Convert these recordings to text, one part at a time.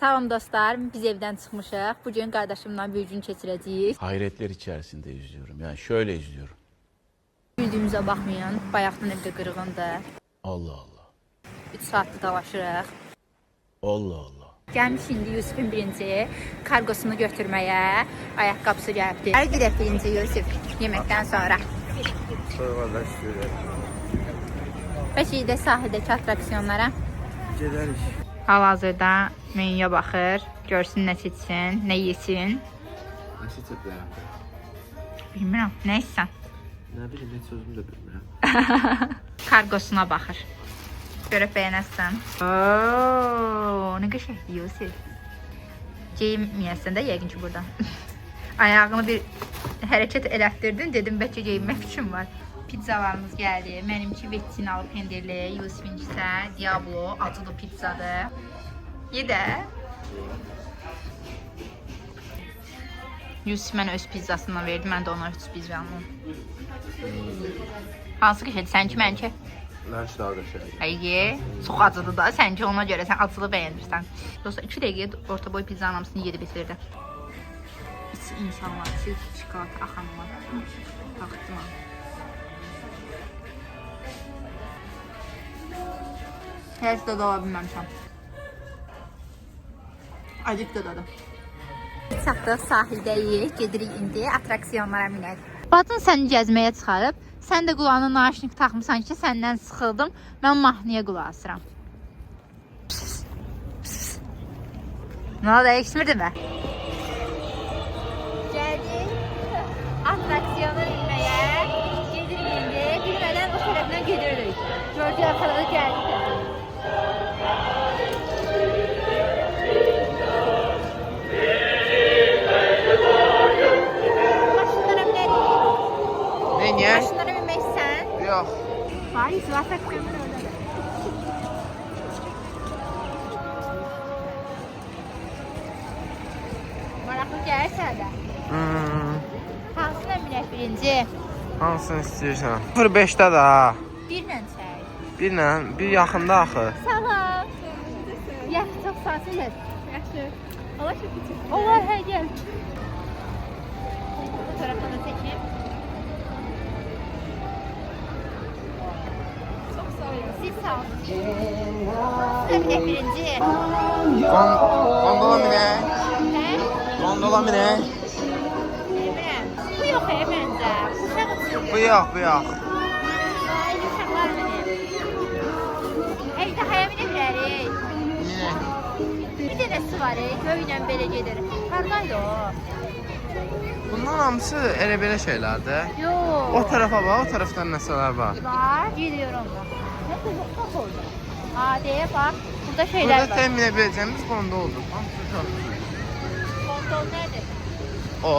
Salam dostlar, biz evdən çıxmışıq. Bugün qardaşımla bir gün keçirəcəyik. Hayretler içerisinde izliyorum. Yani şöyle izliyorum. Güldüyümüzə baxmayın, bayaqdan evdə qırğındır. Allah Allah. 3 saatdir dalaşırıq. Allah Allah. Gəlmiş indi Yusuf'un birinci kargosunu götürməyə. Ayaqqabısı gəlibdir. Hər gedək birinci Yusuf, yeməkdən sonra. Sonra istiyorlar. Bəki də sahildəki atraksiyonlara. Gedərik. Hal-hazırda menyuya baxır, görsün nə seçsin, nə yesin. Nə seçə bilərəm? Bilmirəm, nə etsən? Nə bilim, heç sözümü də bilmirəm. Kargosuna baxır. Görüb bəyənəsən. Ooo, nə qəşəng Yusuf. Geyinməyəsən də yəqin ki burada. Ayağını bir hərəkət elətdirdin, dedim bəlkə geyinmək üçün var. Pizzalarımız gəldi. Mənimki vettinalı pendirli, Yusuf'inki isə Diablo acılı pizzadır. Yedə. Yusuf mənə öz pizzasından verdi, mən də ona öz pizzamı. Hansı qəşəngdir? Sənki mənki? Mənki daha qəşəng. Ay, çox acıdır da, sənki ona görə sən acılı bəyənirsən. Dostlar, 2 dəqiqəyə orta boy pizzanın hamısını yedi bitirdi. İçi insanlar, çikolata axanlar. Baxdım ha. Heç də ola bilməmişəm. Acıq da dadı. Çatdıq, sahildəyik, gedirik indi, atraksiyonlara minək. Bacın səni gəzməyə çıxarıb, sən də qulağına naşnik taxmısan ki, səndən sıxıldım, mən mahnıya qulaq asıram. Nə oldu, eksmirdin mi? Gəldik, atraksiyona minməyə, gedirik indi, bilmədən o tərəfdən gedirik. Gördük, arxada gəldik. Niye? Maşınlara binmək istəsən? Yox. Var, izlasa kömür orada. Maraqlı gəlirsə də. Hansına minək birinci? Hansını istəyirsən? 05-də də ha. Birlə çək. Birlə, bir yaxında axı. Salam. Yaxşı, çox sağ ol. Yaxşı. Allah şükür. Olar, hə, gəl. Bu tərəfdən də çəkeyim. Siz sağ olun. Hansına minək birinci? Gondola minək. Hə? Gondola minək. Bilmirəm. Bu yox, məncə. Uşaq üçün. Bu yox, bu yox. Ay, uşaqlar minir. Əjdahaya minə bilərik. Minək. Bir dənəsi var, göylə belə gedir. Haradaydı o? Bunların hamısı elə belə şeylərdir. Yox. O tərəfə bax, o tərəfdən nəsələr var. Var, gidiyorum da. Nəsə yoxmaq oldu. Aa, deyə bax, burada şeylər Burada var. təmin edə biləcəyimiz gondol oldu. Kontrol nədir? O.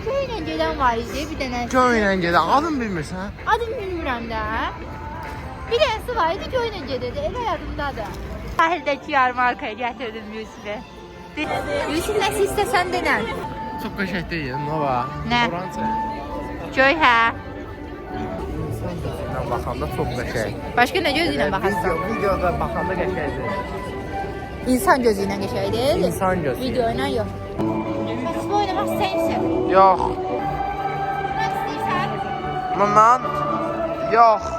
Göylə gedən var idi, bir dənəsi. Göylə gedən, adını bilmirsən? Adını bilmirəm də. Bir dənəsi var idi, göylə gedirdi, elə yadımdadır. Sahildəki yarmarkaya gətirdim Yusuf'u. Yusuf, nəsə istəsən denən? Çox qəşəng deyil, nə var? Nə? Oranca. Göy, hə. İnsan gözündən baxanda çox qəşəng. Başqa nə gözüylə baxarsan? Videoda baxanda qəşəngdir. İnsan gözüylə qəşəngdir. İnsan gözü. Video ilə yox. Festival oynamaq istəyirsən? Yox. Nə istəyirsən? Bundan yox.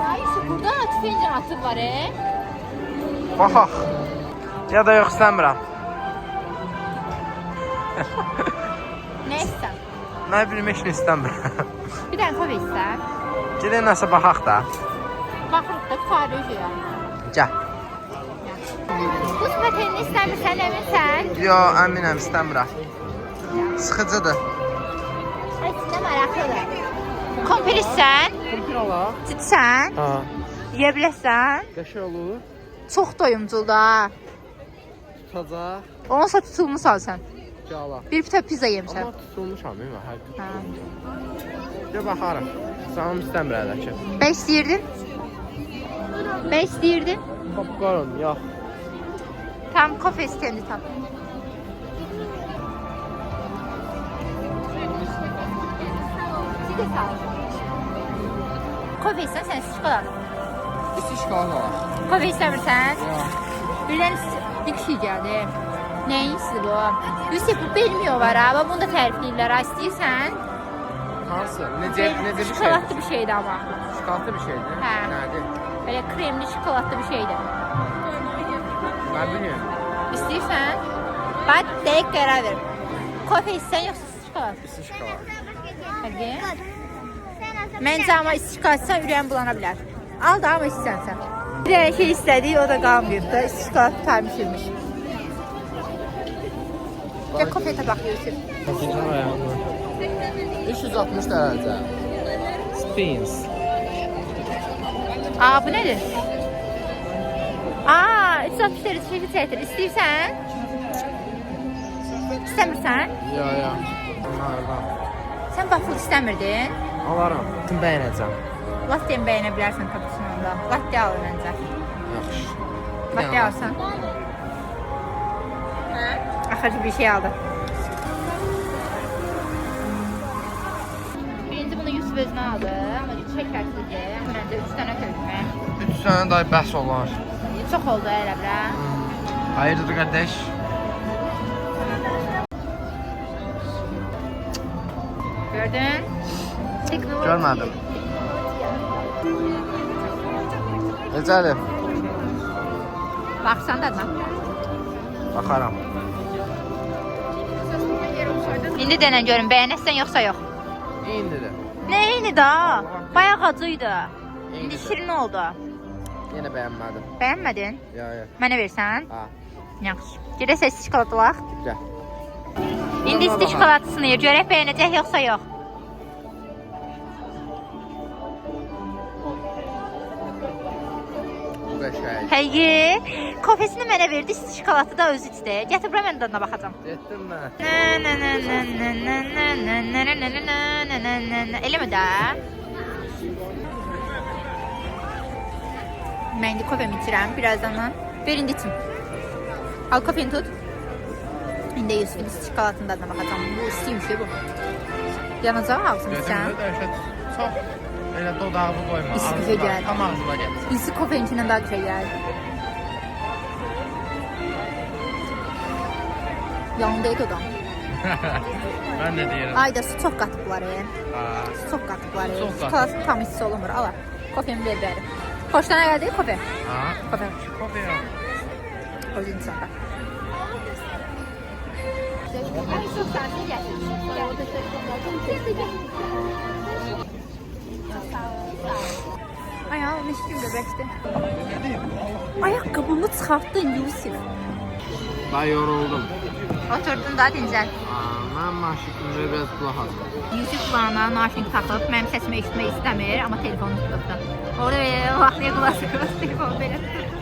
Ay, burada tüfənglə atıb var, Baxaq. Ya da yox istəmirəm. Nə istəyirsən? Nə bilim, heç nə istəmirəm. Bir dənə kov istəyirsən? Gedək nəsə baxaq da. Baxırıq da tutarıq ya. Gəl. Buz patenini istəmirsən, əminsən? Yox, əminəm, istəmirəm. Sıxıcıdır. Ay, içində maraqlıdır. Kompressən? Kumpir alaq. Cidsən? Ha. Yeyə biləsən? Qəşəng olur. Çox doyumcul da. Tutacaq. Ondan sonra tutulmuş alsan. Gəl alaq. Bir pita pizza yemişəm. Amma tutulmuşam, deyil hər gün. Hə. Gəl baxarıq. Canım istəmir hələ ki. 5 istəyirdin? 5 istəyirdin? Popcorn, yox. Tam kofe istendi tam. Kofe sağ ol. Kofe istəsən sən şokolad. İsti şokolad var. Kofe istəmirsən? Yox. Birdən bir kişi gəldi. Nəyin isti bu? Yusuf bu bilmiyor var ha. Ama bunu da tərifləyirlər. Ha, İstəyirsən? Hansı? Necə bir şey? Şokoladlı bir şeydi ama. Şokoladlı bir şeydir. Hə. Nədir? Böyle kremli şokoladlı bir şeydi. Mən bilmiyorum. İstəyirsən? Bax, dəqiq qərar ver. Kofe istəyirsən yoxsa şokolad? İsti şokolad. Hadi. Məncə ama isti şokoladsa ürəyim bulana bilər. Al da ama istəyirsən. Bir dənə şey istədik, o da qalmayıb da. İsti şokolad tutarmışırmış. Gəl kofeyə tabaq Yusuf. Kofedən ayağını. 360 dərəcə. Spins. Aa, bu nədir? Aa, 360 dərəcə şefi çəkdir. İstəyirsən? İstəmirsən? Ya. Bunlardan. Sən waffle istəmirdin? Alaram. Bütün bəyənəcəm. Latte-ni bəyənə bilərsən kapuçinoda. Latte al məncə. Yaxşı. Latte alsan. Axırcı bir şey aldı. Birinci bunu Yusuf özünə aldı. Amma çəkərsizcə. Məncə 3 dənə kökmə. 3 dənə day bəhs olar. Çox oldu elə birə. Hayırdır qardaş? Gördün? Teknoloji. Görmədim. Necədir? Baxsan dadına. Baxaram. İndi denən görün, bəyənəsən yoxsa yox. İndidir. Nə eyni da? Bayaq acıydı. İndi İndi şirin oldu. Yenə bəyənmədim. Bəyənmədin? Ya. Mənə versən? Ha. Yaxşı. Gedək isti şokoladalaq. Gəl. İndi isti şokolad sınıyır. Görək bəyənəcək yoxsa yox. Qəşəng. Həyi, kofesini mənə verdi, isti şokoladı da özü içdi. Gətir bura mən dadına baxacam. Getdim mən. Eləmi də? Mən indi kofemi içirəm birazdan. Ver indi içim. Al kofeni tut. İndi Yusuf'un isti şokoladının dadına baxacam. Bu istiymiş ya bu. Yanacaq ağzını sən. Çox. Elə dodağımı qoyma. İsti güzel geldi. Tam ağzıma gəl. İsti kofenin içindən daha güzel geldi. Yanındaydı adam. Mən də deyirəm. Ayda su çok katıblar. Ha. Su çok katıblar. Çox qatıq. Şokolad tam hissi olmur. Al. Kofemi ver bari. Hoşuna geldi kofe. Ha. Kofe. Kofe ya. Koydun sonra. Ay al, miskin göbəkdir. Ayaqqabımı çıxartdın Yusuf. Ben yoruldum. Oturdun da dincəl. Mən maşınımda biraz qulaq asdım. Yusuf kulağına naşink taxıb, mənim səsimi eşitmək istəmir, amma telefonu tutubdu. Orada belə vaxtlıya qulaq asıb, telefonu belə tutubdu.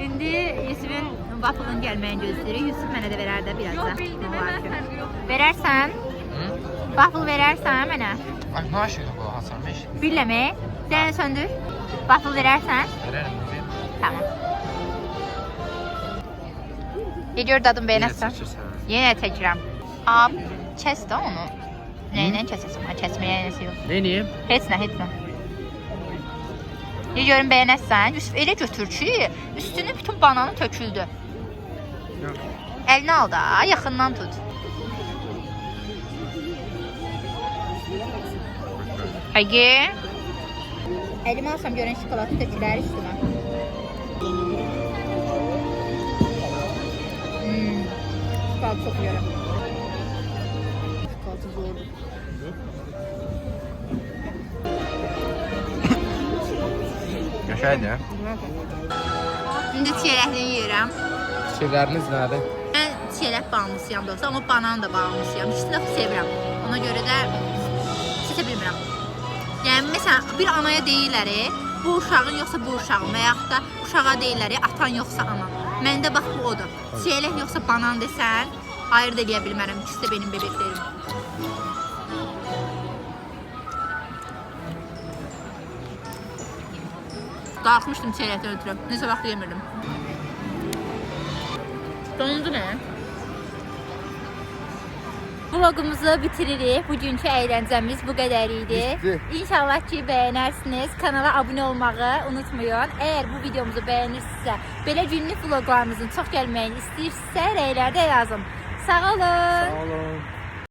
İndi Yusuf'un waffle'ın gəlməyini gözləyirik. Yusuf mənə də verər də birazdan. Verərsən? Waffle verərsən mənə? Ay maşınımda qulaq asarmış. Billəmi? Sən söndür. Waffle verərsən? Verərəm. Tamam. Geliyor dadım beğenirsən. Yenə çəkirəm. Ab, kəs də onu. Nəylə kəsəsən? Kəsməyə nəsə yox. Neyim? Heç nə. Geliyorum beğenirsən. Yusuf elə götür ki, üstünü bütün bananı töküldü. Yox. Əlini al da, yaxından tut. Həqiqi. Əlimi alsam görən şokoladı tökülər üstümə. Şokoladı çok yiyorum. Şokoladı zordu. Qəşəngdir. İndi çiyələkli yeyirəm. Fikirləriniz nədir? Mən çiyələk bağımlısıyam doğrusu, amma banan da bağımlısıyam. İkisini də sevirəm. Ona görə də seçə bilmirəm. Yəni, məsələn, bir anaya deyirlər, bu uşağın yoxsa bu uşağın və yaxud da uşağa deyirlər, atan yoxsa anan. Məndə bax bu odur. Çiyələk yoxsa banan desən, ayırt eləyə bilmərəm. İkisi də benim bebeklerim. Qalxmışdım çiyələkdən ötürü. Nəsə vaxt yemirdim. Donundu nə? Vlogumuzu bitiririk. Bugünkü əyləncəmiz bu qədər idi. Bitdi. İnşallah ki bəyənərsiniz. Kanala abunə olmağı unutmayın. Əgər bu videomuzu bəyənirsinizsə, belə günlük vloglarımızın çox gəlməyini istəyirsinizsə, rəylərdə yazın. Sağ olun. Sağ olun.